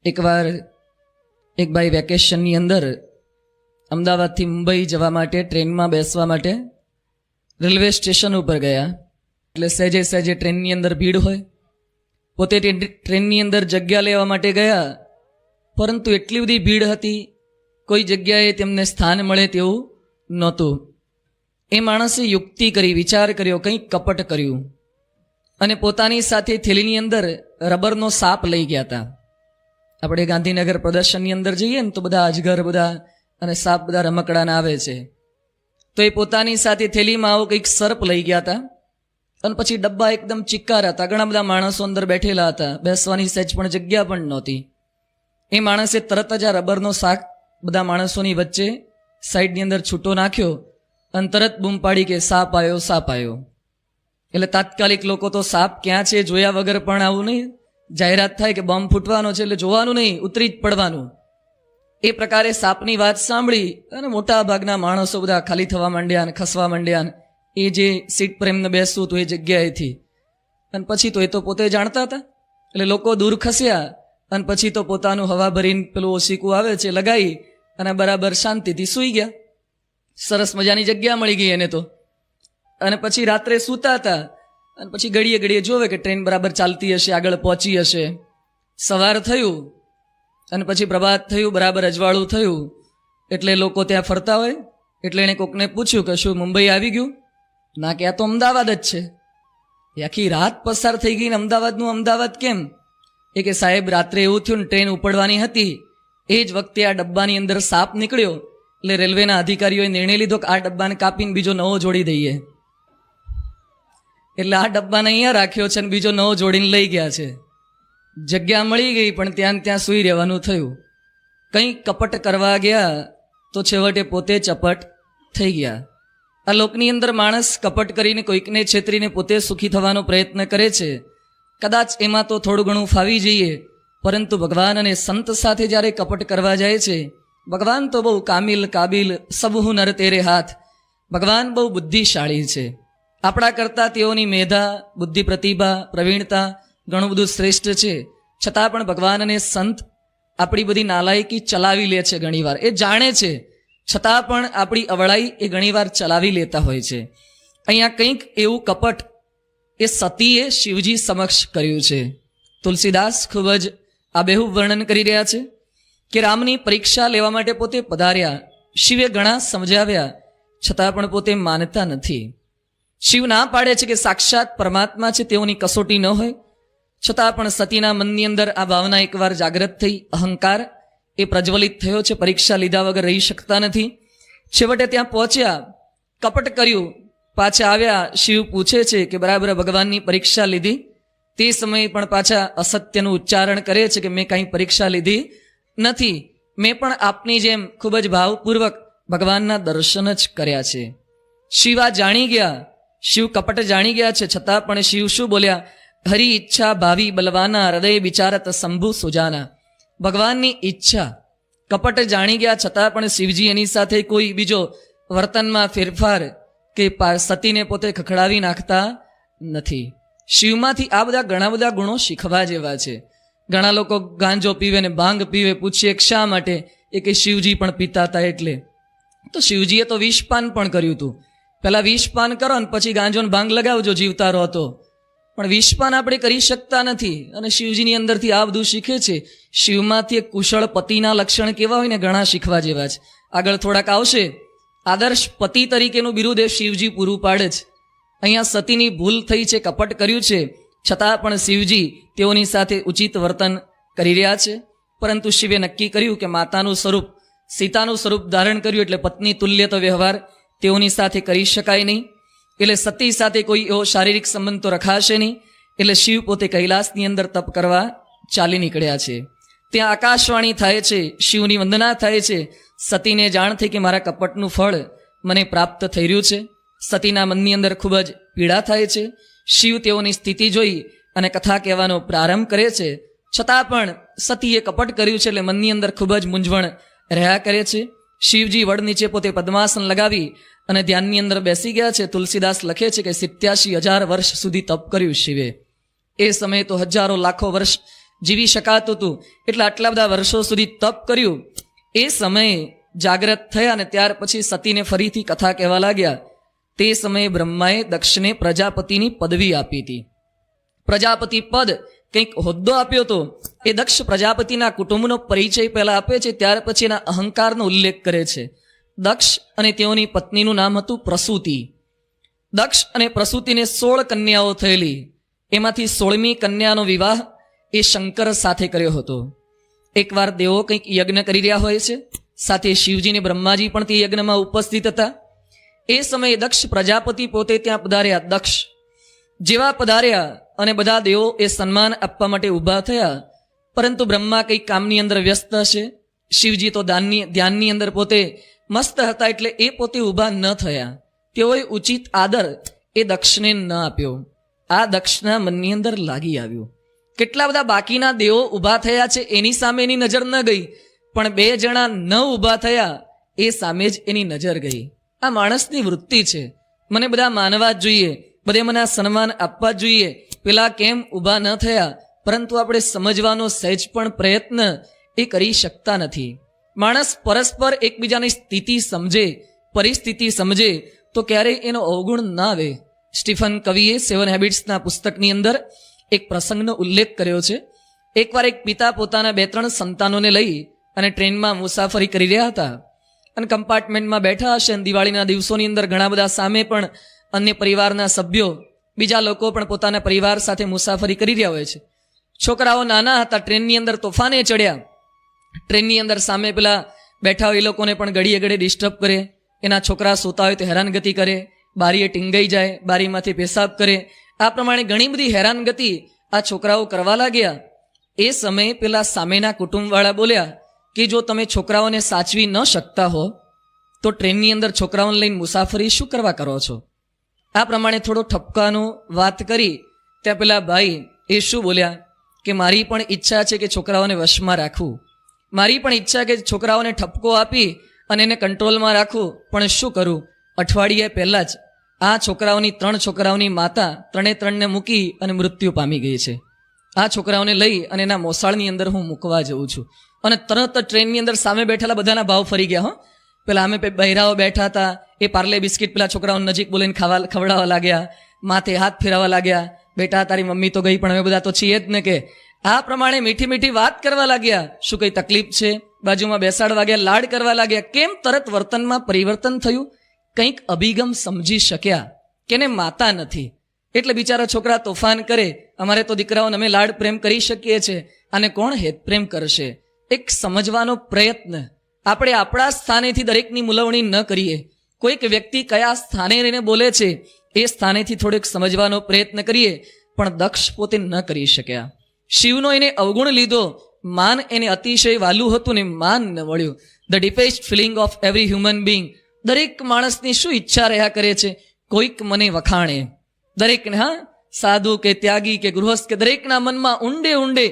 એકવાર એક ભાઈ વેકેશનની અંદર અમદાવાદથી મુંબઈ જવા માટે ટ્રેનમાં બેસવા માટે રેલવે સ્ટેશન ઉપર ગયા. એટલે સહેજે સહેજે ટ્રેનની અંદર ભીડ હોય. પોતે ટ્રેનની અંદર જગ્યા લેવા માટે ગયા, પરંતુ એટલી બધી ભીડ હતી, કોઈ જગ્યાએ તેમને સ્થાન મળે તેવું નહોતું. એ માણસે યુક્તિ કરી, વિચાર કર્યો, કંઈક કપટ કર્યું અને પોતાની સાથે થેલીની અંદર રબરનો સાપ લઈ ગયા હતા. આપણે ગાંધીનગર પ્રદર્શનની અંદર જઈએ ને તો બધા અજગર બધા અને સાપ બધા રમકડાના આવે છે. તો એ પોતાની સાથે થેલીમાં આવો કંઈક સર્પ લઈ ગયા હતા. અને પછી ડબ્બા એકદમ ચિક્કાર હતા, ઘણા બધા માણસો અંદર બેઠેલા હતા, બેસવાની સહેજ પણ જગ્યા પણ નહોતી. એ માણસે તરત જ આ રબરનો શાક બધા માણસોની વચ્ચે સાઈડની અંદર છૂટો નાખ્યો અને તરત બૂમ પાડી કે સાપ આવ્યો, સાપ આવ્યો. એટલે તાત્કાલિક લોકો તો સાપ ક્યાં છે જોયા વગર પણ આવું નહીં, જાહેરાત થાય કે બોમ્બ ફૂટવાનો છે એટલે જોવાનું નહીં, ઉતરી જ પડવાનું. એ પ્રકારે સાપની વાત સાંભળી અને મોટા ભાગના માણસો બધા ખાલી થવા માંડ્યા અને ખસવા માંડ્યા એ જે સીટ પર એમને બેસવું હતું એ જગ્યાએથી. અને પછી તો એ તો પોતે જાણતા હતા એટલે લોકો દૂર ખસ્યા અને પછી તો પોતાનું હવા ભરીને પેલું ઓશીકું આવે છે લગાવી અને બરાબર શાંતિથી સૂઈ ગયા. સરસ મજાની જગ્યા મળી ગઈ એને તો. અને પછી રાત્રે સૂતા હતા અને પછી ઘડીએ ઘડીએ જોવે કે ટ્રેન બરાબર ચાલતી હશે, આગળ પહોંચી હશે. સવાર થયું અને પછી પ્રભાત થયું, બરાબર અજવાળું થયું. એટલે લોકો ત્યાં ફરતા હોય એટલે એણે કોકને પૂછ્યું કે શું મુંબઈ આવી ગયું? ના, કે આ તો અમદાવાદ જ છે. એ આખી રાત પસાર થઈ ગઈ ને અમદાવાદનું અમદાવાદ કેમ? એ કે સાહેબ રાત્રે એવું થયું ને ટ્રેન ઉપડવાની હતી, એ જ વખતે આ ડબ્બાની અંદર સાપ નીકળ્યો એટલે રેલવેના અધિકારીઓએ નિર્ણય લીધો કે આ ડબ્બાને કાપીને બીજો નવો જોડી દઈએ. એટલે આ ડબ્બાને અહીંયા રાખ્યો છે અને બીજો નવો જોડીને લઈ ગયા છે. જગ્યા મળી ગઈ પણ ત્યાં સૂઈ રહેવાનું થયું. કંઈ કપટ કરવા ગયા તો છેવટે પોતે ચપટ થઈ ગયા. આ લોકની અંદર માણસ કપટ કરીને કોઈકને છેતરીને પોતે સુખી થવાનો પ્રયત્ન કરે છે. કદાચ એમાં તો થોડું ઘણું ફાવી જઈએ, પરંતુ ભગવાન અને સંત સાથે જ્યારે કપટ કરવા જાય છે, ભગવાન તો બહુ કામિલ કાબિલ સબ હુનર તેરે હાથ. ભગવાન બહુ બુદ્ધિશાળી છે. આપણા કરતાં તેઓની મેધા, બુદ્ધિ, પ્રતિભા, પ્રવીણતા ઘણું બધું શ્રેષ્ઠ છે. છતાં પણ ભગવાન અને સંત આપણી બધી નાલાયકી ચલાવી લે છે ઘણીવાર. એ જાણે છે છતાં પણ આપણી અવળાઈ એ ઘણીવાર ચલાવી લેતા હોય છે. અહીંયા કંઈક એવું કપટ એ સતીએ શિવજી સમક્ષ કર્યું છે. તુલસીદાસ ખૂબ જ આબેહૂબ વર્ણન કરી રહ્યા છે કે રામની પરીક્ષા લેવા માટે પોતે પધાર્યા. શિવે ઘણા સમજાવ્યા છતાં પણ પોતે માનતા નથી. શિવ ના પાડે છે કે સાક્ષાત પરમાત્મા છે, તેઓની કસોટી ન હોય. છતાં પણ સતીના મનની અંદર આ ભાવના એકવાર જાગૃત થઈ, અહંકાર એ પ્રજ્વલિત થયો છે, પરીક્ષા લીધા વગર રહી શકતા નથી. છેવટે ત્યાં પહોંચ્યા, કપટ કર્યું, પાછા આવ્યા. શિવ પૂછે છે કે બરાબર ભગવાનની પરીક્ષા લીધી? તે સમયે પણ પાછા અસત્યનું ઉચ્ચારણ કરે છે કે મેં કાંઈ પરીક્ષા લીધી નથી, મેં પણ આપની જેમ ખૂબ જ ભાવપૂર્વક ભગવાનના દર્શન જ કર્યા છે. શિવ આ જાણી ગયા, શિવ કપટ જાણી ગયા છે. છતાં પણ શિવ શું બોલ્યા? હરિ ઈચ્છા ભાવી બલવાના, હૃદય વિચારત શંભુ સુજાના. ભગવાનની ઈચ્છા કપટ જાણી ગયા છતાં પણ શિવજી એની સાથે કોઈ બીજો વર્તનમાં ફેરફાર કે સતીને પોતે ખખડાવી નાખતા નથી. શિવમાંથી આ બધા ઘણા બધા ગુણો શીખવા જેવા છે. ઘણા લોકો ગાંજો પીવે ને ભાંગ પીવે, પૂછીએ શા માટે? એ કે શિવજી પણ પીતા હતા એટલે. તો શિવજીએ તો વિષપાન પણ કર્યું હતું. પહેલાં વિષપાન કરો ને પછી ગાંજો ને ભાંગ લગાવજો જીવતા રહો તો. પણ વિષપાન આપણે કરી શકતા નથી અને શિવજીની અંદરથી આ બધું શીખે છે. શિવમાંથી એક કુશળ પતિના લક્ષણ કેવા હોય ને ઘણા શીખવા જેવા છે. આગળ થોડાક આવશે. આદર્શ પતિ તરીકેનું બિરુદ એ શિવજી પૂરું પાડે છે. અહીંયા સતીની ભૂલ થઈ છે, કપટ કર્યું છે, છતાં પણ શિવજી તેઓની સાથે ઉચિત વર્તન કરી રહ્યા છે. પરંતુ શિવે નક્કી કર્યું કે માતાનું સ્વરૂપ, સીતાનું સ્વરૂપ ધારણ કર્યું એટલે પત્ની તુલ્ય તો વ્યવહાર તેઓની સાથે કરી શકાય નહીં. એટલે સતી સાથે કોઈ એવો શારીરિક સંબંધ તો રખાશે નહીં. એટલે શિવ પોતે કૈલાસની અંદર તપ કરવા ચાલી નીકળ્યા છે. ત્યાં આકાશવાણી થાય છે, શિવની વંદના થાય છે. સતીને જાણ થઈ કે મારા કપટનું ફળ મને પ્રાપ્ત થઈ રહ્યું છે. સતીના મનની અંદર ખૂબ જ પીડા થાય છે. શિવ તેઓની સ્થિતિ જોઈ અને કથા કહેવાનો પ્રારંભ કરે છે. છતાં પણ સતીએ કપટ કર્યું છે એટલે મનની અંદર ખૂબ જ મૂંઝવણ રહ્યા કરે છે. શિવજી વડ નીચે પોતે પદ્માસન લગાવી અને ધ્યાનની અંદર બેસી ગયા છે. તુલસીદાસ લખે છે કે 87,000 વર્ષ સુધી તપ કર્યું શિવે. એ સમયે તો હજારો લાખો વર્ષ જીવી શકાતું હતું, એટલે આટલા બધા વર્ષો સુધી તપ કર્યું. એ સમયે જાગ્રત થયા અને ત્યાર પછી સતીને ફરીથી કથા કહેવા લાગ્યા. તે સમયે બ્રહ્માએ દક્ષને પ્રજાપતિની પદવી આપી હતી. પ્રજાપતિ પદ કંઈક હોદ્દો આપ્યો હતો. એ દક્ષ પ્રજાપતિના કુટુંબનો પરિચય પહેલા આપે છે, ત્યાર પછી એના અહંકારનો ઉલ્લેખ કરે છે. દક્ષ અને તેઓની પત્નીનું નામ હતું પ્રસૂતિ. દક્ષ અને પ્રસૂતિને 16 કન્યાઓ થયેલી. એમાંથી 16મી કન્યાનો વિવાહ એ શંકર સાથે કર્યો હતો. એકવાર દેવો કંઈક યજ્ઞ કરી રહ્યા હોય છે, સાથે શિવજી ને બ્રહ્માજી પણ તે યજ્ઞમાં ઉપસ્થિત હતા. એ સમયે દક્ષ પ્રજાપતિ પોતે ત્યાં પધાર્યા. દક્ષ જેવા પધાર્યા અને બધા દેવો એ સન્માન આપવા માટે ઊભા થયા, પરંતુ બ્રહ્મા કંઈક કામની અંદર વ્યસ્ત હશે. શિવજી તો ધ્યાનની અંદર પોતે મસ્ત હતા, એટલે એ પોતે ઊભા ન થયા. તેઓએ ઉચિત આદર એ દક્ષને ન આપ્યો. આ દક્ષના મનની અંદર લાગી આવ્યું. કેટલા બધા બાકીના દેવો ઊભા થયા છે એની સામે એની નજર ન ગઈ, પણ 2 જણા ન ઊભા થયા એ સામે જ એની નજર ગઈ. આ માણસની વૃત્તિ છે. મને બધા માનવા જ જોઈએ, બધે મને સન્માન આપવા જ જોઈએ, પેલા કેમ ઊભા ન થયા? પરંતુ આપણે સમજવાનો સહેજ પણ પ્રયત્ન એ કરી શકતા નથી. માણસ પરસ્પર એકબીજાની સ્થિતિ સમજે, પરિસ્થિતિ સમજે તો ક્યારેય એનો અવગુણ ના આવે. સ્ટીફન કવિએ 7 હેબિટ્સના પુસ્તકની અંદર એક પ્રસંગનો ઉલ્લેખ કર્યો છે. એકવાર એક પિતા પોતાના 2-3 સંતાનોને લઈ અને ટ્રેનમાં મુસાફરી કરી રહ્યા હતા અને કમ્પાર્ટમેન્ટમાં બેઠા હશે. અને દિવાળીના દિવસોની અંદર ઘણા બધા સામે પણ અન્ય પરિવારના સભ્યો, બીજા લોકો પણ પોતાના પરિવાર સાથે મુસાફરી કરી રહ્યા હોય છે. છોકરાઓ નાના હતા, ટ્રેનની અંદર તોફાને ચડ્યા. ટ્રેનની અંદર સામે પેલા બેઠા હોય એ લોકોને પણ ઘડીએ ઘડીએ ડિસ્ટર્બ કરે. એના છોકરા સૂતા હોય તો હેરાનગતિ કરે, બારીએ ટીંગાઈ જાય, બારીમાંથી પેશાબ કરે. આ પ્રમાણે ઘણી બધી હેરાનગતિ આ છોકરાઓ કરવા લાગ્યા. એ સમયે પેલા સામેના કુટુંબવાળા બોલ્યા કે જો તમે છોકરાઓને સાચવી ન શકતા હો તો ટ્રેનની અંદર છોકરાઓને લઈને મુસાફરી શું કરવા કરો છો? આ પ્રમાણે થોડો ઠપકાનો વાત કરી. ત્યાં પેલા ભાઈ એ શું બોલ્યા કે મારી પણ ઈચ્છા છે કે છોકરાઓને વશમાં રાખવું, મારી પણ ઈચ્છા કે છોકરાઓને ઠપકો આપી અને એને કંટ્રોલમાં રાખવું, પણ શું કરું? અઠવાડિયે પહેલાં જ આ છોકરાઓની 3 છોકરાઓની માતા 3ને મૂકી અને મૃત્યુ પામી ગઈ છે. આ છોકરાઓને લઈ અને એના મોસાળની અંદર હું મૂકવા જઉં છું. અને તરત ટ્રેનની અંદર સામે બેઠેલા બધાના ભાવ ફરી ગયા. પેલા અમે બહેરાઓ બેઠા હતા, એ પાર્લે બિસ્કિટ પેલા છોકરાઓને નજીક બોલીને ખવડાવવા લાગ્યા, માથે હાથ ફેરવવા લાગ્યા. બેટા તારી મમ્મી તો ગઈ, પણ અમે બધા તો છીએ જ ને. કે આ પ્રમાણે મીઠી મીઠી વાત કરવા લાગ્યા. શું કઈ તકલીફ છે? બાજુમાં બેસાડવા ગયા, લાડ કરવા લાગ્યા. કેમ તરત વર્તનમાં પરિવર્તન થયું? કંઈક અભિગમ સમજી શક્યા કે ને માતા નથી, એટલે બિચારા છોકરા તોફાન કરે. અમારે તો દીકરાઓને અમે લાડ પ્રેમ કરી શકીએ છીએ, અને કોણ હેત પ્રેમ કરશે? એક સમજવાનો પ્રયત્ન. આપણે આપણા સ્થાનેથી દરેકની મુલવણી ન કરીએ. કોઈક વ્યક્તિ કયા સ્થાને રહીને બોલે છે એ સ્થાનેથી થોડેક સમજવાનો પ્રયત્ન કરીએ. પણ દક્ષ પોતે ન કરી શક્યા. શિવનો એને અવગુણ લીધો. માન એને અતિશય વાલું હતું ને માન ન મળ્યું. The deepest feeling of every human being. દરેક માણસની શું ઈચ્છા રહ્યા કરે છે? કોઈક મને વખાણે. દરેકને, સાધુ કે ત્યાગી કે ગૃહસ્થ કે દરેકના મનમાં ઊંડે ઊંડે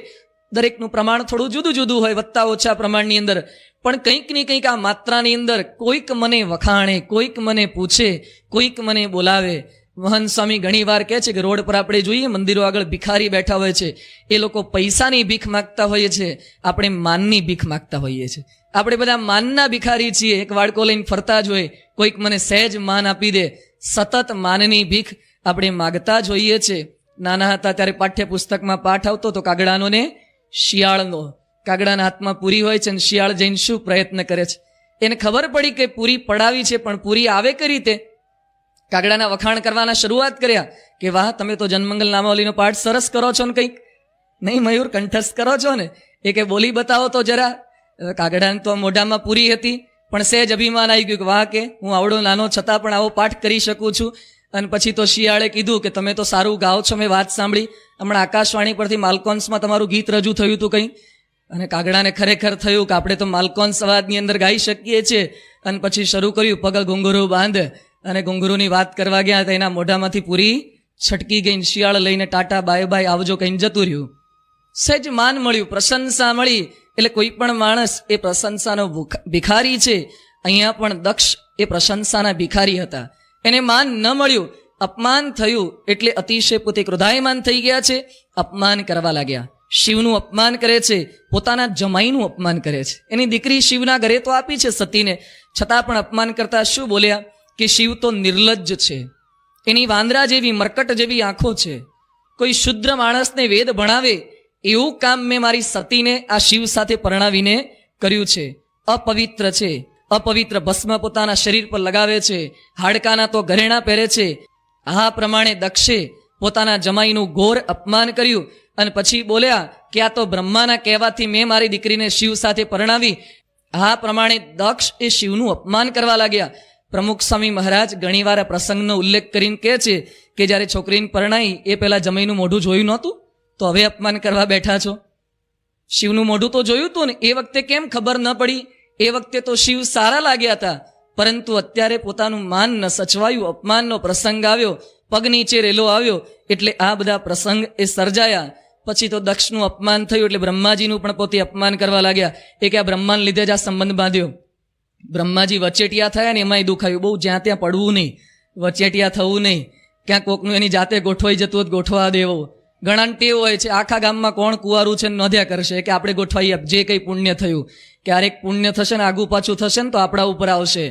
દરેકનું પ્રમાણ થોડું જુદું જુદું હોય, વત્તા ઓછા પ્રમાણની અંદર, પણ કંઈક ને કંઈક આ માત્રાની અંદર કોઈક મને વખાણે, કોઈક મને પૂછે, કોઈક મને બોલાવે. મહંત સ્વામી ઘણી વાર કહે છે કે રોડ પર આપણે જોઈએ મંદિરો આગળ ભિખારી બેઠા હોય છે. એ લોકો પૈસાની ભીખ માગતા હોઈએ છે, આપણે માનની ભીખ માગતા હોઈએ છીએ. આપણે બધા માનના ભિખારી છીએ. એક વાડકો લઈને ફરતા જ હોય, કોઈક મને સહેજ માન આપી દે. સતત માનની ભીખ આપણે માગતા જ હોઈએ છીએ. નાના હતા ત્યારે પાઠ્યપુસ્તકમાં પાઠ આવતો તો કાગડાનો ને શિયાળનો. કાગડાના હાથમાં પૂરી હોય છે અને શિયાળ જઈને શું પ્રયત્ન કરે છે? એને ખબર પડી કે પૂરી પડાવી છે, પણ પૂરી આવે કઈ રીતે? કાગડાના વખાણ કરવાના શરૂઆત કર્યા કે વાહ, તમે તો જન્મંગલ નામાવલીનો પાઠ સરસ કરો છો ને, કંઈક નહીં મયુર કંઠસ્થ કરો છો ને, એ કે બોલી બતાવો તો જરા. કાગડાને તો મોઢામાં પૂરી હતી, પણ સહેજ અભિમાન આવી ગયું કે વાહ, કે હું આવડો નાનો છતાં પણ આવો પાઠ કરી શકું છું. અને પછી તો શિયાળે કીધું કે તમે તો સારું ગાઓ છો, મેં વાત સાંભળી, હમણાં આકાશવાણી પરથી માલકોન્સમાં તમારું ગીત રજૂ થયું હતું કંઈ. અને કાગડાને ખરેખર થયું કે આપણે તો માલકોન્સ અવાજની અંદર ગાઈ શકીએ છીએ. અને પછી શરૂ કર્યું, પગ ઘુંઘરું બાંધ, અને ઘુંઘરુની વાત કરવા ગયા તો એના મોઢામાંથી પૂરી છટકી ગઈ. શિયાળ લઈને ટાટા બાય બાય આવજો કહીને જતું રહ્યું. સહેજ માન મળ્યું, પ્રશંસા મળી. એટલે કોઈ પણ માણસ એ પ્રશંસાનો ભિખારી છે. અહીંયા પણ દક્ષ એ પ્રશંસાના ભિખારી હતા. એને માન ન મળ્યું, અપમાન થયું, એટલે અતિશય પોતે ક્રોધાયમાન થઈ ગયા છે, અપમાન કરવા લાગ્યા. શિવનું અપમાન કરે છે, પોતાના જમાઈનું અપમાન કરે છે. એની દીકરી શિવના ઘરે તો આપી છે સતીને, છતાં પણ અપમાન કરતા શું બોલ્યા કે શિવ તો નિર્લજ્જ છે, એની વાંદરા જેવી મરકટ જેવી આંખો છે, કોઈ શુદ્ર માણસને વેદ ભણાવે એવું કામ મેં મારી સતીને આ શિવ સાથે પરણાવીને કર્યું છે. અપવિત્ર છે, અપવિત્ર ભસ્મ પોતાના શરીર પર લગાવે છે, હાડકાના તો ઘરેણા પહેરે છે. આ પ્રમાણે દક્ષે પોતાના જમાઈનું ઘોર અપમાન કર્યું અને પછી બોલ્યા કે આ તો બ્રહ્માના કહેવાથી મેં મારી દીકરીને શિવ સાથે પરણાવી. આ પ્રમાણે દક્ષ એ શિવનું અપમાન કરવા લાગ્યા. પ્રમુખ સ્વામી મહારાજ ઘણીવાર આ પ્રસંગનો ઉલ્લેખ કરીને કહે છે કે જ્યારે છોકરીને પરણાઈ એ પહેલાં જમાઈનું મોઢું જોયું નહોતું, તો હવે અપમાન કરવા બેઠા છો. શિવનું મોઢું તો જોયું હતું ને, એ વખતે કેમ ખબર ન પડી? એ વખતે તો શિવ સારા લાગ્યા હતા, પરંતુ અત્યારે પોતાનું માન ન સચવાયું, અપમાનનો પ્રસંગ આવ્યો, પગ નીચે રેલો આવ્યો, એટલે આ બધા પ્રસંગ એ સર્જાયા. પછી તો દક્ષનું અપમાન થયું એટલે બ્રહ્માજીનું પણ પોતે અપમાન કરવા લાગ્યા. એ કે આ બ્રહ્માને લીધે જ આ સંબંધ બાંધ્યો. બ્રહ્માજી વચેટિયા થયા ને એમાંય દુખાયું. બહુ જ્યાં ત્યાં પડવું નહીં, વચેટિયા થવું નહીં. ક્યાંક કોકનું એની જાતે ગોઠવાઈ જતું હોય ગોઠવા દેવો. ઘણા ટેવ હોય છે, આખા ગામમાં કોણ કુંવારું છે નોંધ્યા કરશે કે આપણે ગોઠવાઈ જે કંઈ પુણ્ય થયું, ક્યારેક પુણ્ય થશે ને આગુ પાછું થશે ને તો આપણા ઉપર આવશે.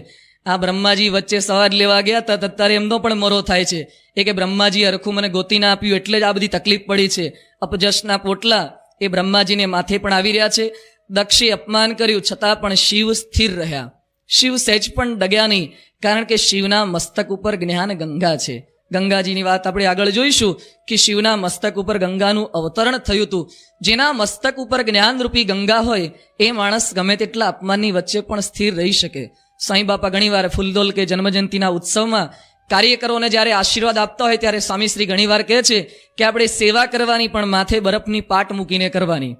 આ બ્રહ્માજી વચ્ચે સવાદ લેવા ગયા હતા, અત્યારે એમનો પણ મરો થાય છે. એ કે બ્રહ્માજી હરખું મને ગોતી ના આપ્યું એટલે જ આ બધી તકલીફ પડી છે. અપજશના પોટલા એ બ્રહ્માજીને માથે પણ આવી રહ્યા છે. દક્ષે અપમાન કર્યું, છતાં પણ શિવ સ્થિર રહ્યા. શિવ સહેજ પણ ડગ્યા નહીં, કારણ કે શિવના મસ્તક ઉપર જ્ઞાન ગંગા છે. ગંગાજીની વાત આપણે આગળ જોઈશું કે શિવના મસ્તક ઉપર ગંગાનું અવતરણ થયું હતું. જેના મસ્તક ઉપર જ્ઞાનરૂપી ગંગા હોય એ માણસ ગમે તેટલા અપમાનની વચ્ચે પણ સ્થિર રહી શકે. સાંઈ બાપા ઘણીવાર ફૂલદોલ કે જન્મજયંતિના ઉત્સવમાં કાર્યકરોને જ્યારે આશીર્વાદ આપતા હોય ત્યારે સ્વામીશ્રી ઘણીવાર કહે છે કે આપણે સેવા કરવાની પણ માથે બરફની પાટ મૂકીને કરવાની.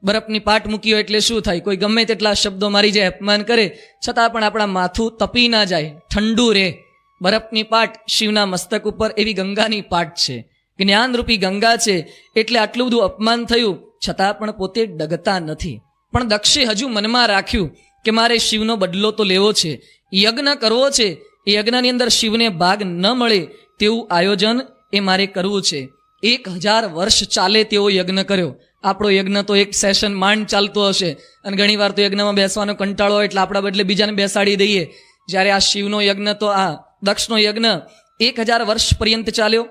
બરફની પાટ મૂકી હોય એટલે શું થાય? કોઈ ગમે તેટલા શબ્દો મારી જાય, અપમાન કરે, છતાં પણ આપણા માથું તપી ના જાય, ઠંડુ રહે. બરફની પાટ શિવના મસ્તક ઉપર એવી ગંગાની પાટ છે, જ્ઞાનરૂપી ગંગા છે. એટલે આટલું બધું અપમાન થયું, છતાં પણ પોતે ડગતા નથી. પણ દક્ષે હજુ મનમાં રાખ્યું કે મારે શિવનો બદલો તો લેવો છે, યજ્ઞ કરવો છે. એ યજ્ઞની અંદર શિવને ભાગ ન મળે તેવું આયોજન એ મારે કરવું છે. 1000 વર્ષ ચાલે તેવો યજ્ઞ કર્યો. આપણો યજ્ઞ તો એક સેશન માંડ ચાલતો હશે, અને ઘણીવાર તો યજ્ઞમાં બેસવાનો કંટાળો હોય એટલે આપણા બદલે બીજાને બેસાડી દઈએ. જ્યારે આ શિવનો યજ્ઞ તો આ દક્ષનો યજ્ઞ 1000 વર્ષ પર્યંત ચાલ્યો.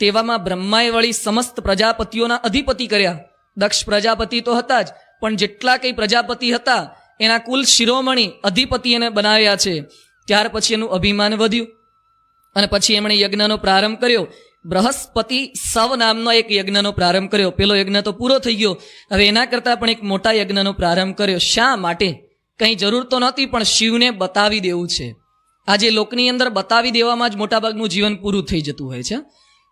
તેવામાં બ્રહ્માએ વળી સમસ્ત પ્રજાપતિઓના અધિપતિ કર્યા. દક્ષ પ્રજાપતિ તો હતા જ, પણ જેટલા કંઈ પ્રજાપતિ હતા એના કુલ શિરોમણી અધિપતિ એને બનાવ્યા છે. ત્યાર પછી એનું અભિમાન વધ્યું અને પછી એમણે યજ્ઞનો પ્રારંભ કર્યો. બૃહસ્પતિ સવ નામનો એક યજ્ઞનો પ્રારંભ કર્યો. પેલો યજ્ઞ તો પૂરો થઈ ગયો, હવે એના કરતાં પણ એક મોટા યજ્ઞનો પ્રારંભ કર્યો. શા માટે? કંઈ જરૂર તો નહોતી, પણ શિવને બતાવી દેવું છે. આજે લોકની અંદર બતાવી દેવામાં જ મોટાભાગનું જીવન પૂરું થઈ જતું હોય છે.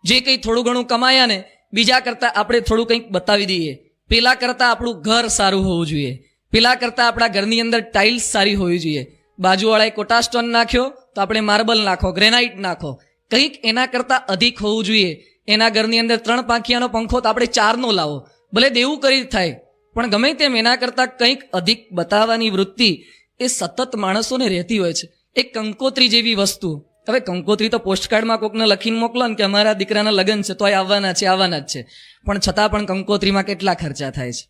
જે કંઈ થોડું ઘણું કમાયા ને બીજા કરતાં આપણે થોડું કંઈક બતાવી દઈએ. પેલા કરતાં આપણું ઘર સારું હોવું જોઈએ, પેલા કરતાં આપણા ઘરની અંદર ટાઇલ્સ સારી હોવી જોઈએ. બાજુવાળાએ કોટા સ્ટોન નાખ્યો તો આપણે માર્બલ નાખો, ગ્રેનાઇટ નાખો, કંઈક એના કરતાં અધિક હોવું જોઈએ. એના ઘરની અંદર 3 પાંખિયાનો પંખો તો આપણે 4નો લાવો, ભલે દેવું કરી થાય, પણ ગમે તેમ એના કરતાં કંઈક અધિક બતાવવાની વૃત્તિ એ સતત માણસોને રહેતી હોય છે. એક કંકોત્રી જેવી વસ્તુ. હવે કંકોત્રી તો પોસ્ટકાર્ડમાં કોકને લખીને મોકલો ને કે અમારા દીકરાના લગ્ન છે તો એ આવવાના જ છે, પણ છતાં પણ કંકોત્રીમાં કેટલા ખર્ચા થાય છે?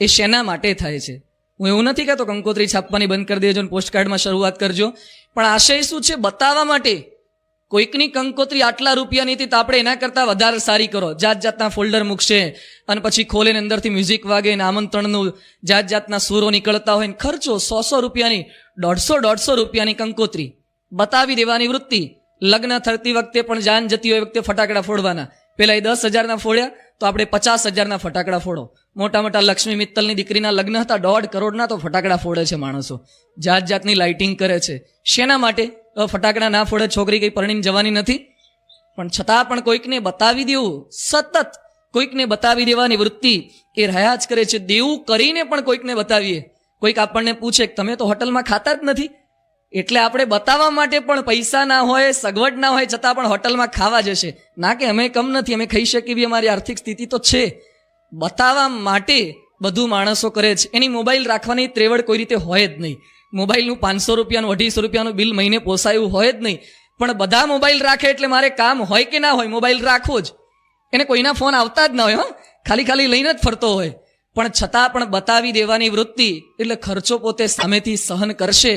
એ શેના માટે થાય છે? હું એવું નથી કહેતો કંકોત્રી છાપવાની બંધ કરી દેજો ને પોસ્ટકાર્ડમાં શરૂઆત કરજો, પણ આશય શું છે? બતાવવા માટે. કોઈકની કંકોત્રી આટલા રૂપિયાની હતી તો આપણે એના કરતાં વધારે સારી કરો. જાત જાતના ફોલ્ડર મૂકશે અને પછી ખોલે ને અંદરથી મ્યુઝિક વાગે ને આમંત્રણનું જાત જાતના સૂરો નીકળતા હોય ને ખર્ચો 100 રૂપિયાની 150 રૂપિયાની કંકોત્રી બતાવી દેવાની વૃત્તિ. લગ્ન થતી વખતે પણ જાન જતી હોય વખતે ફટાકડા ફોડવાના. પેલા એ 10,000ના ફોડ્યા તો આપણે 50,000ના ફટાકડા ફોડો. મોટા મોટા લક્ષ્મી મિત્તલની દીકરીના લગ્ન હતા 1.5 કરોડના તો ફટાકડા ફોડે છે માણસો. જાત જાતની લાઇટિંગ કરે છે. શેના માટે? ફટાકડા ના ફોડે, છોકરી કંઈ પરણીને જવાની નથી, પણ છતાં પણ કોઈકને બતાવી દેવું, સતત કોઈકને બતાવી દેવાની વૃત્તિ એ રહ્યા જ કરે છે. દેવું કરીને પણ કોઈકને બતાવીએ. કોઈક આપણને પૂછે કે તમે તો હોટલમાં ખાતા જ નથી, એટલે આપણે બતાવવા માટે પણ પૈસા ના હોય, સગવડ ના હોય, છતાં પણ હોટલમાં ખાવા જશે. ના કે અમે કમ નથી, અમે ખાઈ શકીએ બી, અમારી આર્થિક સ્થિતિ તો છે. બતાવવા માટે બધું માણસો કરે છે. એની મોબાઈલ રાખવાની ત્રેવડ કોઈ રીતે હોય જ નહીં. મોબાઈલનું 500 રૂપિયાનું 250 રૂપિયાનું બિલ મહિને પોસાયું હોય જ નહીં, પણ બધા મોબાઈલ રાખે એટલે મારે કામ હોય કે ના હોય મોબાઈલ રાખવો જ. એને કોઈના ફોન આવતા જ ના હોય. ખાલી ખાલી લઈને જ ફરતો હોય, પણ છતાં પણ બતાવી દેવાની વૃત્તિ, એટલે ખર્ચો પોતે સામેથી સહન કરશે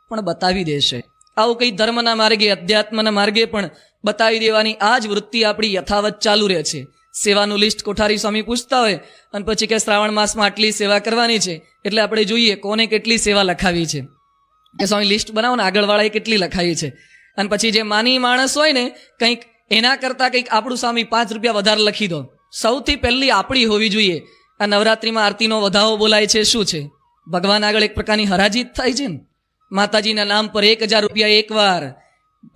પણ બતાવી દેશે. આવું કંઈ ધર્મના માર્ગે, અધ્યાત્મના માર્ગે પણ બતાવી દેવાની આ જ વૃત્તિ આપણી યથાવત ચાલુ રહે છે. સેવાનું લિસ્ટ કોઠારી સ્વામી પૂછતા હોય અને પછી કે શ્રાવણ માસમાં આટલી સેવા કરવાની છે, એટલે આપણે જોઈએ કોને કેટલી સેવા લખાવી છે, કે સ્વામી લિસ્ટ બનાવો ને આગળવાળાએ કેટલી લખાવી છે. અને પછી જે માની માણસ હોય ને, કંઈક એના કરતાં કંઈક આપણું સ્વામી 5 રૂપિયા વધારે લખી દો. સૌથી પહેલી આપણી હોવી જોઈએ. આ નવરાત્રિમાં આરતીનો વધાવો બોલાય છે, શું છે? ભગવાન આગળ એક પ્રકારની હરાજી જ થાય છે ને. માતાજીના નામ પર 1000 રૂપિયા એક વાર,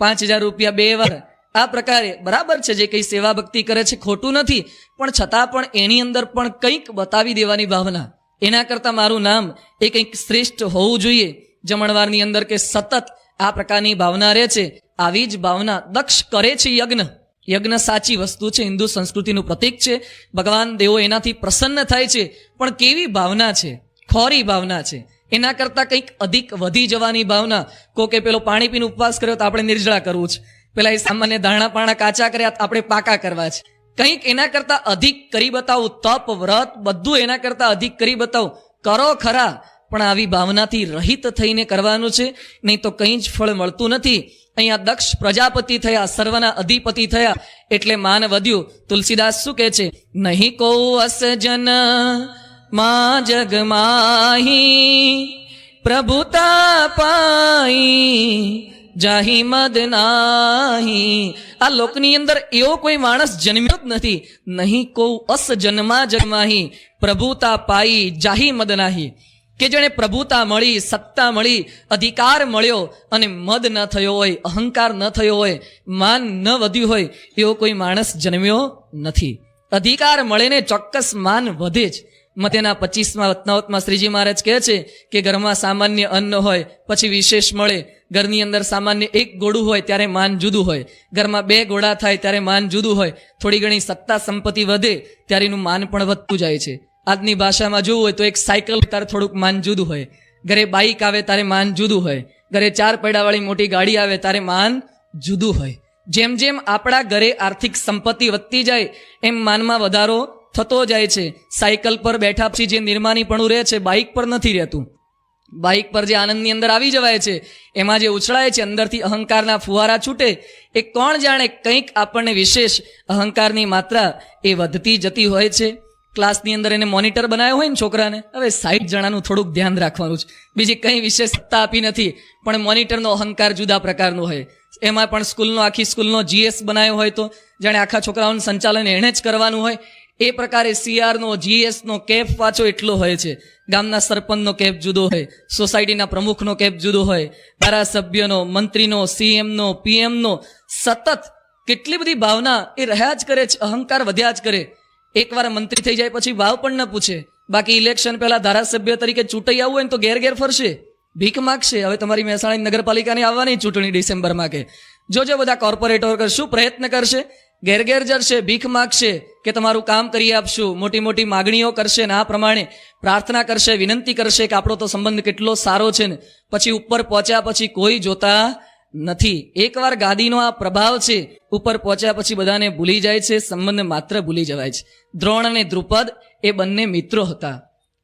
5000 રૂપિયા 2 વાર, આ પ્રકારે બરાબર છે. જે કંઈ સેવા ભક્તિ કરે છે ખોટું નથી, પણ છતાં પણ એની અંદર પણ કંઈક બતાવી દેવાની ભાવના, એના કરતાં મારું નામ એ કંઈક શ્રેષ્ઠ હોવું જોઈએ જમણવારની અંદર, કે સતત આ પ્રકારની ભાવના રહે છે. આવી જ ભાવના દક્ષ કરે છે યજ્ઞ. યજ્ઞ સાચી વસ્તુ છે, હિન્દુ સંસ્કૃતિનું પ્રતીક છે. ભગવાન દેવો એનાથી પ્રસન્ન થાય છે, પણ કેવી ભાવના છે? ખોરી ભાવના છે. એના કરતાં કંઈક અધિક વધી જવાની ભાવના. કોકે પેલો પાણી પીને ઉપવાસ કર્યો તો આપણે નિર્જળા કરવું છે, પેલા એ સામાન્ય દાણા પાણા કાચા કર્યા આપણે પાકા કરવા છે. કંઈક એના કરતાં અધિક કરી બતાવું, તપ વ્રત બધું એના કરતાં અધિક કરી બતાવું. કરો ખરા, પણ આવી ભાવનાથી રહિત થઈને કરવાનું છે, નહીં તો કંઈ જ ફળ મળતું નથી. અહીંયા દક્ષ પ્રજાપતિ થયા, સર્વના અધિપતિ થયા, એટલે માન વધ્યું. તુલસીદાસ શું કહે છે? નહીં કો અસ જન માં જગ માહી, પ્રભુતા પાઈ જાહી મદ નાહી. આ લોકની અંદર એવો કોઈ માણસ જન્મ્યો જ નથી. નહીં કો અસ જન્મા જગમાહી, પ્રભુતા પાઈ જાહી મદ નાહી. કે જેણે પ્રભુતા મળી, સત્તા મળી, અધિકાર મળ્યો અને મદ ન થયો હોય, અહંકાર ન થયો હોય, માન ન વધ્યું હોય, એવો કોઈ માણસ જન્મ્યો નથી. અધિકાર મળે ને ચોક્કસ માન વધે જ. મધ્યના 25મા વતનાવતમાં શ્રીજી મહારાજ કહે છે કે ઘરમાં સામાન્ય અન્ન હોય, પછી વિશેષ મળે. ઘરની અંદર સામાન્ય 1 ઘોડું હોય ત્યારે માન જુદું હોય, ઘરમાં 2 ઘોડા થાય ત્યારે માન જુદું હોય, થોડી ઘણી સત્તા સંપત્તિ વધે ત્યારે એનું માન પણ વધતું જાય છે. આજની ભાષામાં જોવું હોય તો એક સાયકલ ત્યારે થોડુંક માન જુદું હોય, ઘરે બાઇક આવે ત્યારે માન જુદું હોય, ઘરે 4 પૈડાવાળી મોટી ગાડી આવે ત્યારે માન જુદું હોય. જેમ જેમ આપણા ઘરે આર્થિક સંપત્તિ વધતી જાય એમ માનમાં વધારો થતો જાય છે. સાયકલ પર બેઠા પછી જે નિર્માનીપણું રહે છે, બાઇક પર નથી રહેતું. બાઇક પર જે આનંદની અંદર આવી જવાય છે, એમાં જે ઉછળાય છે, અંદરથી અહંકારના ફુવારા છૂટે, એ કોણ જાણે કંઈક આપણને વિશેષ અહંકારની માત્રા એ વધતી જતી હોય છે. ક્લાસની અંદર એને મોનિટર બનાવ્યો હોય ને છોકરાને, હવે 60 જણાનું થોડુંક ધ્યાન રાખવાનું છે, બીજી કંઈ વિશેષ સત્તા આપી નથી, પણ મોનિટરનો અહંકાર જુદા પ્રકારનો હોય. એમાં પણ આખી સ્કૂલનો GS બનાવ્યો હોય તો જાણે આખા છોકરાઓનું સંચાલન એણે જ કરવાનું હોય. એ પ્રકારે CRનો GSનો કેપ પાછો એટલો હોય છે. ગામના સરપંચનો કેપ જુદો હોય, સોસાયટીના પ્રમુખનો કેપ જુદો હોય, ધારાસભ્યનો, મંત્રીનો, CMનો, PMનો, સતત કેટલી બધી ભાવના એ રહ્યા જ કરે છે, અહંકાર વધ્યા જ કરે. એકવાર મંત્રી થઈ જાય પછી ભાવ પણ ન પૂછે. બાકી ઇલેક્શન પહેલા ધારાસભ્ય તરીકે ચૂંટાઈ આવવું હોય ને તો ઘેર ઘેર ફરશે, ભીખ માગશે. હવે તમારી મહેસાણા નગરપાલિકાની આવવાની ચૂંટણી ડિસેમ્બરમાં, કે જોજો બધા કોર્પોરેટરો શું પ્રયત્ન કરશે, ઘેર ઘેર જશે, ભીખ માગશે કે તમારું કામ કરી આપશું, મોટી મોટી માગણીઓ કરશે ને આ પ્રમાણે પ્રાર્થના કરશે, વિનંતી કરશે કે આપણો તો સંબંધ કેટલો સારો છે ને. પછી ઉપર પહોંચ્યા પછી કોઈ જોતા નથી. એકવાર ગાદીનો આ પ્રભાવ છે, ઉપર પહોંચ્યા પછી બધાને ભૂલી જાય છે, સંબંધ માત્ર ભૂલી જવાય છે. દ્રોણ અને દ્રુપદ એ બંને મિત્રો હતા,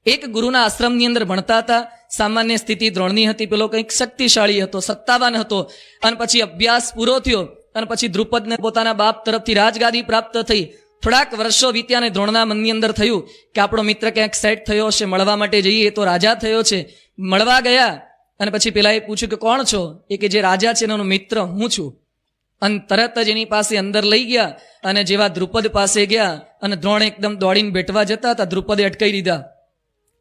એક ગુરુના આશ્રમની અંદર ભણતા હતા. સામાન્ય સ્થિતિ દ્રોણની હતી, પેલો કંઈક શક્તિશાળી હતો, સત્તાવાન હતો. અને પછી અભ્યાસ પૂરો થયો અને પછી દ્રુપદને પોતાના બાપ તરફથી રાજગાદી પ્રાપ્ત થઈ. થોડાક વર્ષો વીત્યા અને દ્રોણના મનની અંદર થયું કે આપણો મિત્ર ક્યાંક સેટ થયો હશે, મળવા માટે જઈએ, એ તો રાજા થયો છે. મળવા ગયા અને પછી પેલાએ પૂછ્યું કે કોણ છો? એ કે જે રાજા છે એનો મિત્ર હું છું. અને તરત જ એની પાસે અંદર લઈ ગયા અને જેવા દ્રુપદ પાસે ગયા અને દ્રોણ એકદમ દોડીને બેઠવા જતા હતા, દ્રુપદે અટકાઈ દીધા.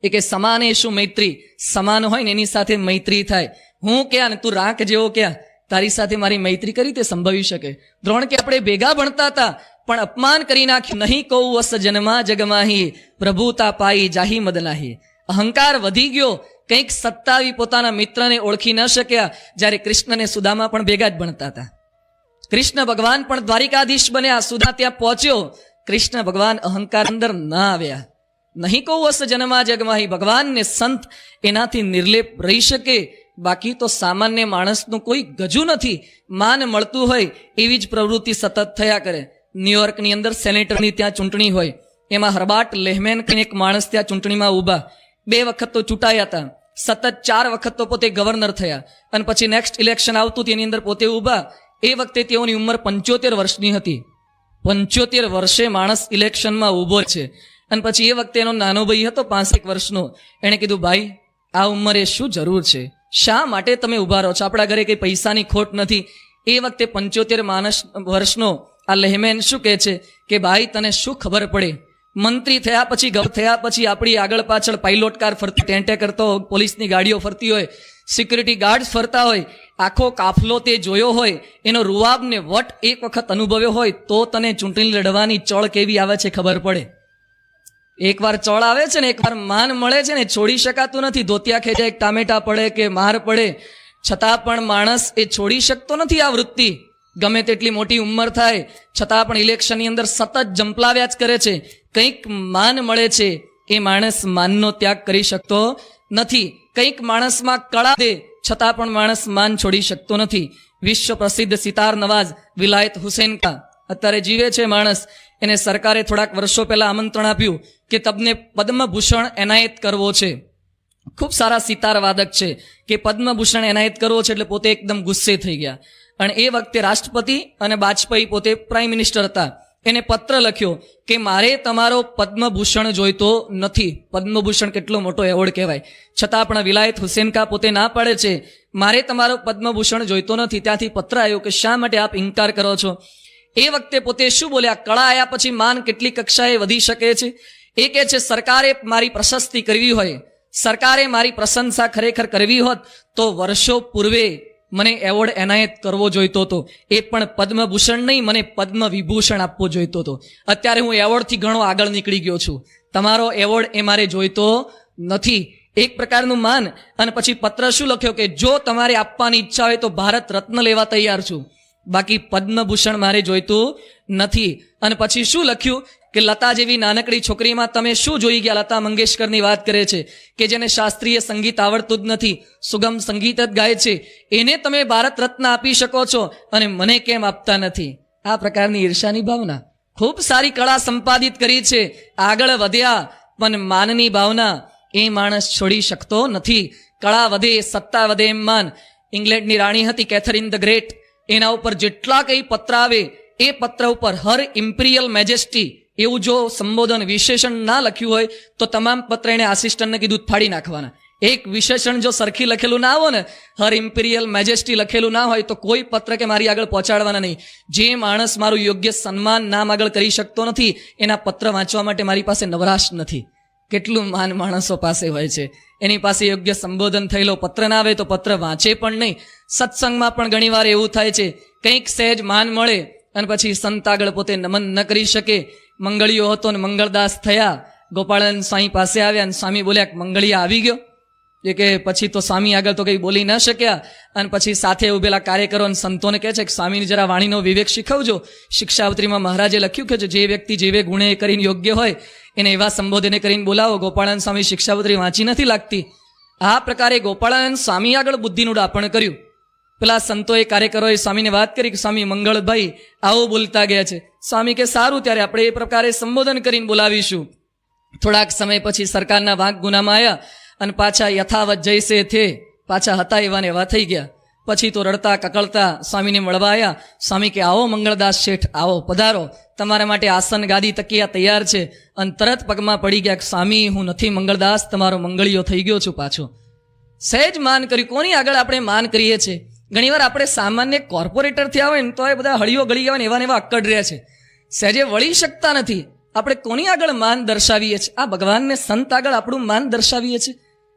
એ કે સમાને શું મૈત્રી, સમાન હોય ને એની સાથે મૈત્રી થાય. હું ક્યાં ને તું રાખ જેવો ક્યાં, તારી સાથે મારી મૈત્રી કરી તે સંભવી શકે? દ્રોણ કે આપણે ભેગા ભણતા હતા પણ અપમાન કરી નાખ્યું. નહીં કહું વસ જન્મા જગમાહી, પ્રભુતા પાઈ જાહી મદ નાહી. અહંકાર વધી ગયો, કંઈક સત્તાવી પોતાના મિત્રને ઓળખી ન શક્યા. જ્યારે કૃષ્ણ ને સુદામા પણ ભેગા જ ભણતા હતા. કૃષ્ણ ભગવાન પણ દ્વારિકાધીશ બન્યા, સુદા ત્યાં પહોંચ્યો. કૃષ્ણ ભગવાન અહંકાર અંદર ના આવ્યા. નહીં કહું વસ જન્મા જગમાહી, ભગવાનને સંત એનાથી નિર્લેપ રહી શકે. બાકી તો સામાન્ય માણસનું કોઈ ગજુ નથી. માન મળતું હોય એવી જ પ્રવૃત્તિ સતત થયા કરે. ન્યુયોર્કની અંદર સેનેટરની ત્યાં ચૂંટણી હોય, એમાં હર્બાર્ટ લેહમેન કરીને એક માણસ ત્યાં ચૂંટણીમાં ઊભા, 2 વખત તો ચૂંટાયા હતા, સતત 4 વખત તો પોતે ગવર્નર થયા, અને પછી નેક્સ્ટ ઇલેક્શન આવતું તેની અંદર પોતે ઊભા. એ વખતે તેઓની ઉંમર 75 વર્ષની હતી. 75 વર્ષે માણસ ઇલેક્શનમાં ઊભો છે. અને પછી એ વખતે એનો નાનો ભાઈ હતો 65 વર્ષનો. એણે કીધું, ભાઈ આ ઉંમરે શું જરૂર છે, શા માટે તમે ઊભા રહો છો, આપણા ઘરે કંઈ પૈસાની ખોટ નથી. એ વખતે 75 વર્ષનો આ લેહમેન શું કહે છે કે ભાઈ તને શું ખબર પડે, મંત્રી થયા પછી આપણી આગળ પાછળ પાયલોટ કાર ફરતી, ટેન્ટે કરતો, પોલીસની ગાડીઓ ફરતી હોય, સિક્યુરિટી ગાર્ડ્સ ફરતા હોય, આખો કાફલો તે જોયો હોય, એનો રૂવાબને વટ એક વખત અનુભવ્યો હોય તો તને ચૂંટણી લડવાની ચળ કેવી આવે છે ખબર પડે. એકવાર ચળ આવે છે ને, એકવાર માન મળે છે ને, છોડી શકાતું નથી. ધોતિયા ખેંચાય, ટામેટા પડે કે માર પડે, છતાં પણ માણસ એ છોડી શકતો નથી આ વૃત્તિ. ગમે તેટલી મોટી ઉંમર થાય છતાં પણ ઇલેક્શનની અંદર સતત જંપલાવ્યા જ કરે છે. કંઈક માન મળે છે, એ માણસ માનનો ત્યાગ કરી શકતો નથી. કંઈક માણસમાં કળા દે છતાં પણ માણસ માન છોડી શકતો નથી. વિશ્વ પ્રસિદ્ધ સિતાર નવાઝ વિલાયત હુસેન કા અત્યારે જીવે છે માણસ. એને સરકારે થોડાક વર્ષો પહેલા આમંત્રણ આપ્યું કે તમને પદ્મભૂષણ એનાયત કરવો છે. ખૂબ સારા સિતાર વાદક છે, કે પદ્મભૂષણ એનાયત કરવો છે, એટલે પોતે એકદમ ગુસ્સે થઈ ગયા. અને એ વખતે રાષ્ટ્રપતિ અને વાજપેયી પોતે પ્રાઇમ મિનિસ્ટર હતા. એને પત્ર લખ્યો કે મારે તમારો પદ્મભૂષણ જોઈતો નથી. પદ્મભૂષણ કેટલો મોટો એવોર્ડ કહેવાય, છતાં પણ વિલાયત હુસેન કા પોતે ના પાડે છે, મારે તમારો પદ્મભૂષણ જોઈતો નથી. ત્યાંથી પત્ર આવ્યો કે શા માટે આપ ઇનકાર કરો છો. એ વખતે પોતે શું બોલ્યા, કળા આવ્યા પછી માન કેટલી કક્ષાએ વધી શકે છે. એ કહે છે સરકારે મારી પ્રશસ્તિ કરવી હોય, સરકારે મારી પ્રશંસા ખરેખર કરવી હોત તો વર્ષો પૂર્વે મને એવોર્ડ એનાયત કરવો જોઈતો હતો. એ પણ પદ્મભૂષણ નહીં, મને પદ્મ વિભૂષણ આપવો જોઈતો હતો. અત્યારે હું એવોર્ડથી ઘણો આગળ નીકળી ગયો છું, તમારો એવોર્ડ એ મારે જોઈતો નથી. એક પ્રકારનું માન. અને પછી પત્ર શું લખ્યો કે જો તમારે આપવાની ઈચ્છા હોય તો ભારત રત્ન લેવા તૈયાર છું, બાકી પદ્મભૂષણ મારે જોઈતું નથી. અને પછી શું લખ્યું કે લતા જેવી નાનકડી છોકરીમાં તમે શું જોઈ ગયા. લતા મંગેશકરની વાત કરે છે કે જેને શાસ્ત્રીય સંગીત આવડતું જ નથી, સુગમ સંગીત જ ગાય છે, એને તમે ભારત રત્ન આપી શકો છો અને મને કેમ આપતા નથી. આ પ્રકારની ઈર્ષાની ભાવના. ખૂબ સારી કળા સંપાદિત કરી છે, આગળ વધ્યા, પણ માનની ભાવના એ માણસ છોડી શકતો નથી. કળા વધે, સત્તા વધે એમ માન. ઇંગ્લેન્ડની રાણી હતી કેથરીન ધ ગ્રેટ, એના ઉપર જેટલા કંઈ પત્ર આવે એ પત્ર ઉપર હર ઇમ્પિરિયલ મેજેસ્ટી એવું જો સંબોધન વિશેષણ ના લખ્યું હોય તો તમામ પત્ર એને આસિસ્ટન્ટને કીધું ફાડી નાખવાના. એક વિશેષણ જો સરખી લખેલું ના હોય ને, હર ઇમ્પિરિયલ મેજેસ્ટી લખેલું ના હોય તો કોઈ પત્ર કે મારી આગળ પહોંચાડવાના નહીં. જે માણસ મારું યોગ્ય સન્માન નામ આગળ કરી શકતો નથી એના પત્ર વાંચવા માટે મારી પાસે નવરાશ નથી. કેટલું માન માણસો પાસે હોય છે. એની પાસે યોગ્ય સંબોધન થયેલો પત્ર ના આવે તો પત્ર વાંચે પણ નહીં. સત્સંગમાં પણ ઘણીવાર એવું થાય છે, કંઈક સહેજ માન મળે અને પછી સંત આગળ પોતે નમન ન કરી શકે. મંગળીઓ હતો ને મંગળદાસ થયા, ગોપાળાનંદ સ્વામી પાસે આવ્યા અને સ્વામી બોલ્યા મંગળીયા આવી ગયો. એ કે પછી તો સ્વામી આગળ તો કંઈ બોલી ન શક્યા. અને પછી સાથે ઉભેલા કાર્યકરો અને સંતોને કહે છે કે સ્વામીની જરા વાણીનો વિવેક શીખવજો. શિક્ષાવત્રીમાં મહારાજે લખ્યું કે જે વ્યક્તિ જેવે ગુણે કરીને યોગ્ય હોય એને એવા સંબોધને કરીને બોલાવો. ગોપાળાનંદ સ્વામી શિક્ષાવત્રી વાંચી નથી લાગતી. આ પ્રકારે ગોપાળાનંદ સ્વામી આગળ બુદ્ધિનું ડાપણ કર્યું. પેલા સંતોએ કાર્યકરોએ સ્વામીને વાત કરી કે સ્વામી મંગળભાઈ આવો બોલતા ગયા છે. સ્વામી કે સારું, ત્યારે આપણે એ પ્રકારે સંબોધન કરીને બોલાવીશું. થોડાક સમય પછી સરકારના વાંક ગુનામાં આવ્યા અને પાછા યથાવત જૈસે થે, પાછા હતા એવાને એવા થઈ ગયા. પછી તો રડતા કકળતા સ્વામીને મળવા આવ્યા. સ્વામી કે આવો મંગળદાસ શેઠ, આવો પધારો, તમારા માટે આસન ગાદી તકિયા તૈયાર છે. અને તરત પગમાં પડી ગયા કે સ્વામી હું નથી મંગળદાસ, તમારો મંગળીયો થઈ ગયો છું પાછો. સહેજ માન કર્યું. કોની આગળ આપણે માન કરીએ છીએ? ઘણીવાર આપણે સામાન્ય કોર્પોરેટર થયા હોય ને તો એ બધા હળીઓ ગળી ગયા ને એવા અક્કડ રહ્યા છે, સહેજે વળી શકતા નથી. આપણે કોની આગળ માન દર્શાવીએ છીએ? આ ભગવાનને સંત આગળ આપણું માન દર્શાવીએ છીએ.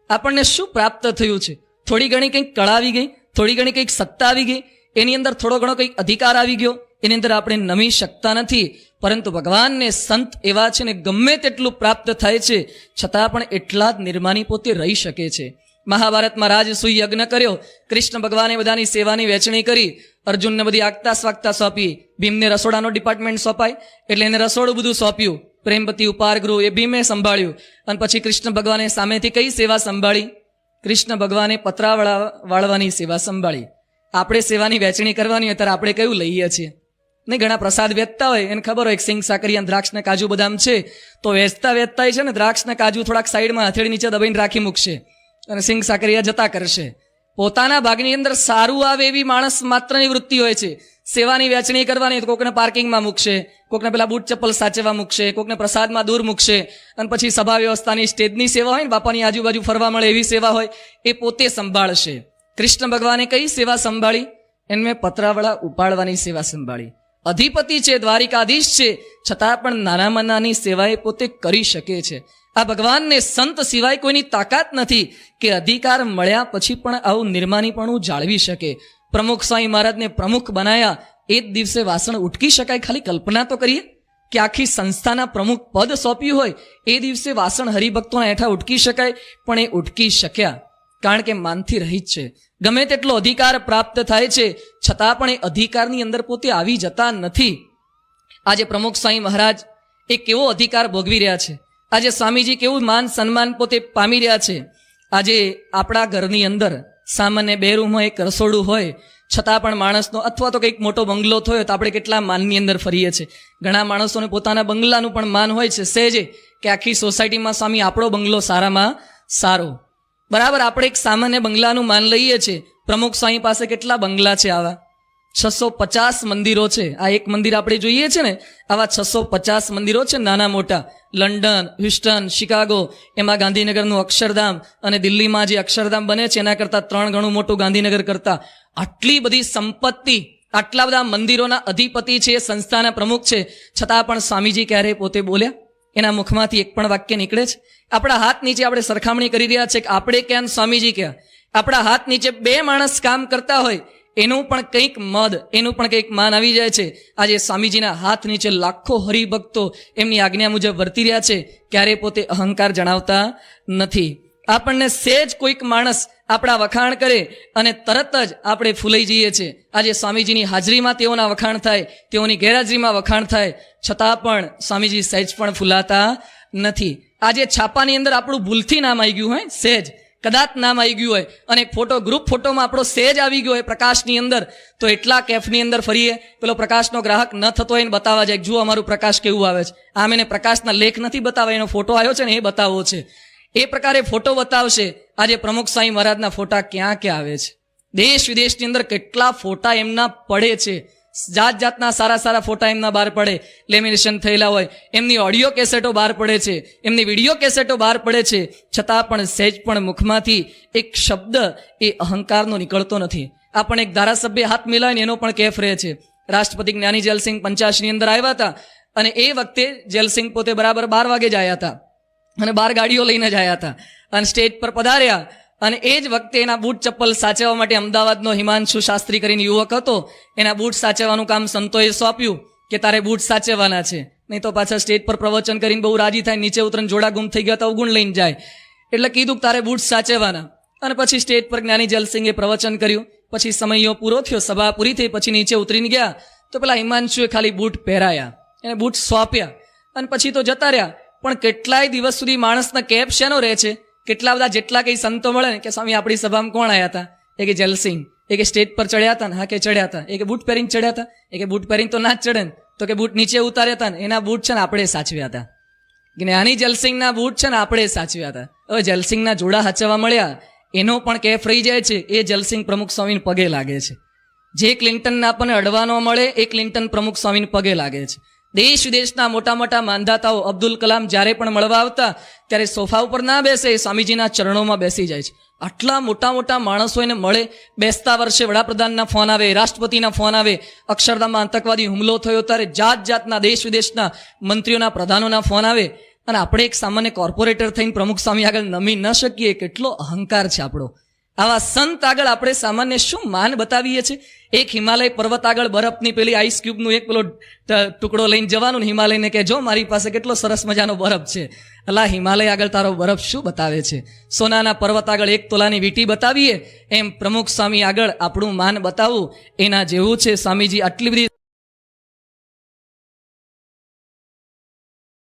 આપણને શું પ્રાપ્ત થયું છે? થોડી ઘણી કંઈક કળા આવી ગઈ, થોડી ઘણી કંઈક સત્તા આવી ગઈ, એની અંદર થોડો ઘણો કંઈક અધિકાર આવી ગયો, એની અંદર આપણે નમી શકતા નથી. પરંતુ ભગવાનને સંત એવા છે ને ગમે તેટલું પ્રાપ્ત થાય છે છતાં પણ એટલા જ નિર્માની પોતે રહી શકે છે. મહાભારતમાં રાજસૂય યજ્ઞ કર્યો, કૃષ્ણ ભગવાને બધાની સેવાની વહેંચણી કરી, અર્જુનને બધી આગતા સ્વાગતા સોંપી, ભીમને રસોડાનો ડિપાર્ટમેન્ટ સોંપાય એટલે એને રસોડું બધું સોંપ્યું, પ્રેમપતિ ઉપાર ગૃહ એ ભીમે સંભાળ્યું. અને પછી કૃષ્ણ ભગવાને સામેથી કઈ સેવા સંભાળી? કૃષ્ણ ભગવાને પતરા વાળવાની સેવા સંભાળી. આપણે સેવાની વહેંચણી કરવાની હોય ત્યારે આપણે કયું લઈએ છીએ? નહીં, ઘણા પ્રસાદ વેચતા હોય, એને ખબર હોય સિંગ સાકરિયા દ્રાક્ષ ને કાજુ બદામ છે, તો વેચતા છે ને દ્રાક્ષ ને કાજુ થોડાક સાઈડમાં હથેળી નીચે દબાઈને રાખી મૂકશે અને સિંગ સાકરિયા જતા કરશે. પોતાના ભાગની અંદર સારું આવે એવી માણસ માત્રની વૃત્તિ હોય છે. સેવાની વહેંચણી કરવાની તો કોકને પાર્કિંગમાં મૂકશે, કોકને પેલા બૂટ ચપ્પલ સાચવવા મૂકશે, કોકને પ્રસાદમાં દૂર મૂકશે, અને પછી સભા વ્યવસ્થાની સ્ટેજની સેવા હોય ને, બાપાની આજુબાજુ ફરવા મળે એવી સેવા હોય, એ પોતે સંભાળશે. કૃષ્ણ ભગવાને કઈ સેવા સંભાળી? એમને પતરાવળા ઉપાડવાની સેવા સંભાળી. અધિપતિ છે, દ્વારિકાધીશ છે, છતાં પણ નાનામાં નાની સેવા એ પોતે કરી શકે છે. આ ભગવાનને સંત સિવાય કોઈની તાકાત નથી કે અધિકાર મળ્યા પછી પણ આવું નિર્માનીપણું જાળવી શકે. પ્રમુખ સ્વામી મહારાજને પ્રમુખ બનાયા, એ જ દિવસે વાસણ ઉટકી શકાય? ખાલી કલ્પના તો કરીએ કે આખી સંસ્થાના પ્રમુખ પદ સોંપ્યું હોય, એ દિવસે વાસણ હરિભક્તોના હેઠા ઉટકી શકાય? પણ એ ઉટકી શક્યા, કારણ કે માનથી રહિત છે. ગમે તેટલો અધિકાર પ્રાપ્ત થાય છે, છતાં પણ એ અધિકારની અંદર પોતે આવી જતા નથી. આજે પ્રમુખ સ્વામી મહારાજ એ કેવો અધિકાર ભોગવી રહ્યા છે, આજે સ્વામીજી કેવું માન સન્માન પોતે પામી રહ્યા છે. આજે આપણા ઘરની અંદર સામાન્ય 2 રૂમમાં એક રસોડું હોય, છતાં પણ માણસનો અથવા તો કંઈક મોટો બંગલો થયો તો આપણે કેટલા માનની અંદર ફરીએ છીએ. ઘણા માણસોને પોતાના બંગલાનું પણ માન હોય છે સહેજે, કે આખી સોસાયટીમાં સ્વામી આપણો બંગલો સારામાં સારો. બરાબર, આપણે એક સામાન્ય બંગલાનું માન લઈએ છીએ. પ્રમુખ સ્વામી પાસે કેટલા બંગલા છે? આવા 650 મંદિરો છે. આ એક મંદિર આપણે જોઈએ છે ને, આવા 650 મંદિરો છે, નાના મોટા. લંડન, હ્યુસ્ટન, શિકાગો, એમાં ગાંધીનગરનું અક્ષરધામ, અને દિલ્હીમાં જે અક્ષરધામ બને છે એના કરતાં 3 ગણું મોટું ગાંધીનગર કરતાં. આટલી બધી સંપત્તિ, આટલા બધા મંદિરોના અધિપતિ છે, સંસ્થાના પ્રમુખ છે, છતાં પણ સ્વામીજી ક્યારે પોતે બોલ્યા? એના મુખમાંથી એક પણ વાક્ય નીકળે છે? આપણા હાથ નીચે આપણે સરખામણી કરી રહ્યા છે કે આપણે ક્યાં સ્વામીજી ક્યાં. આપણા હાથ નીચે 2 માણસ કામ કરતા હોય, એનું પણ કંઈક મદ, એનું પણ કંઈક માન આવી જાય છે. આજે સ્વામીજીના હાથ નીચે લાખો હરિભક્તો એમની આજ્ઞા મુજબ વર્તી રહ્યા છે, ક્યારે પોતે અહંકાર જણાવતા નથી. આપણને સહેજ કોઈક માણસ આપણા વખાણ કરે અને તરત જ આપણે ફૂલાઈ જઈએ છીએ. આજે સ્વામીજીની હાજરીમાં તેઓના વખાણ થાય, તેઓની ગેરહાજરીમાં વખાણ થાય, છતાં પણ સ્વામીજી સહેજ પણ ફૂલાતા નથી. આજે છાપાની અંદર આપણું ભૂલથી નામ આવી ગયું હોય, સહેજ કદાચ નામ આવી ગયું હોય, અને ફોટો ગ્રુપ ફોટોમાં આપણો સહેજ આવી ગયો હોય પ્રકાશની અંદર, તો એટલા કેફની અંદર ફરીએ, પેલો પ્રકાશનો ગ્રાહક ન થતો હોય ને બતાવવા જાય, જુઓ અમારું પ્રકાશ કેવું આવે છે. આમ એને પ્રકાશના લેખ નથી બતાવવા, એનો ફોટો આવ્યો છે ને એ બતાવવો છે. એ પ્રકારે ફોટો બતાવશે. આજે પ્રમુખ સ્વામી મહારાજના ફોટા ક્યાં ક્યાં આવે છે? દેશ વિદેશની અંદર કેટલા ફોટા એમના પડે છે. જાત જાતના સારા સારા ફોટા એમના બહાર પડે, લેમિનેશન થયેલા હોય. એમની ઓડિયો કેસેટો બહાર પડે છે, એમની વિડીયો કેસેટો બહાર પડે છે, છતાં પણ સહેજ પણ મુખમાંથી એક શબ્દ એ અહંકારનો નીકળતો નથી. આપણને એક ધારાસભ્ય હાથ મિલાવીને એનો પણ કેફ રહે છે. રાષ્ટ્રપતિ જ્ઞાની જેલસિંહ 85ની અંદર આવ્યા હતા, અને એ વખતે જેલસિંહ પોતે બરાબર 12 વાગે જ આવ્યા હતા, અને 12 ગાડીઓ લઈને જ આવ્યા હતા, અને સ્ટેજ પર પધાર્યા. અને એ જ વખતે એના બૂટ ચપ્પલ સાચવવા માટે અમદાવાદનો હિમાંશુ શાસ્ત્રી કરીને યુવક હતો, એના બૂટ સાચવવાનું કામ સંતોએ સોંપ્યું કે તારે બૂટ સાચવવાના છે, નહીં તો પાછા સ્ટેજ પર પ્રવચન કરીને બહુ રાજી થાય, નીચે ઉતરીને જોડા ગુમ થઈ ગયા તો અવગુણ લઈને જાય. એટલે કીધું કે તારે બૂટ સાચવવાના. અને પછી સ્ટેજ પર જ્ઞાની જલસિંહે પ્રવચન કર્યું. પછી સમયો પૂરો થયો, સભા પૂરી થઈ, પછી નીચે ઉતરીને ગયા તો પેલા હિમાંશુએ ખાલી બૂટ પહેરાયા, એને બૂટ સોંપ્યા, અને પછી તો જતા રહ્યા. પણ કેટલાય દિવસ સુધી માણસના કેપ શેનો રહે છે? કેટલા બધા જેટલા કંઈ સંતો મળે ને કે સ્વામી આપણી સભામાં કોણ આવ્યા હતા? એ કે જલસિંહ. એ કે સ્ટેજ પર ચડ્યા હતા ને? હા કે ચડ્યા હતા. એ કે બૂટ પહેરીને ચડ્યા હતા? એ કે બૂટ પહેરીને તો ના જ ચડે ને. તો કે બૂટ નીચે ઉતાર્યા હતા ને, એના બૂટ છે ને આપણે સાચવ્યા હતા. જ્ઞાની જલસિંહના બૂટ છે ને આપણે સાચવ્યા હતા. હવે જલસિંહના જોડા સાચવવા મળ્યા, એનો પણ કેફ રહી જાય છે. એ જલસિંહ પ્રમુખ સ્વામીને પગે લાગે છે. જે ક્લિન્ટનને આપણને અડવાનો મળે, એ ક્લિન્ટન પ્રમુખ સ્વામીને પગે લાગે છે. દેશ વિદેશના મોટા મોટા માંધાતાઓ, અબ્દુલ કલામ જ્યારે પણ મળવા આવતા ત્યારે સોફા ઉપર ના બેસે, સ્વામીજીના ચરણોમાં બેસી જાય છે. આટલા મોટા મોટા માણસો એને મળે. બેસતા વર્ષે વડાપ્રધાનના ફોન આવે, રાષ્ટ્રપતિના ફોન આવે. અક્ષરધામમાં આતંકવાદી હુમલો થયો ત્યારે જાત જાતના દેશ વિદેશના મંત્રીઓના, પ્રધાનોના ફોન આવે, અને આપણે એક સામાન્ય કોર્પોરેટર થઈને પ્રમુખ સ્વામી આગળ નમી ન શકીએ. કેટલો અહંકાર છે આપણો! આવા સંત આગળ આપણે સામાન્ય શું માન બતાવીએ છીએ? એક હિમાલય પર્વત આગળ બરફની પેલી આઈસ ક્યુબનું એક પેલો ટુકડો લઈને જવાનું, હિમાલયને કે જો મારી પાસે કેટલો સરસ મજાનો બરફ છે. અલા, હિમાલય આગળ તારો બરફ શું બતાવે છે? સોનાના પર્વત આગળ 1 તોલાની વીંટી બતાવીએ, એમ પ્રમુખ સ્વામી આગળ આપણું માન બતાવવું એના જેવું છે. સ્વામીજી આટલી બધી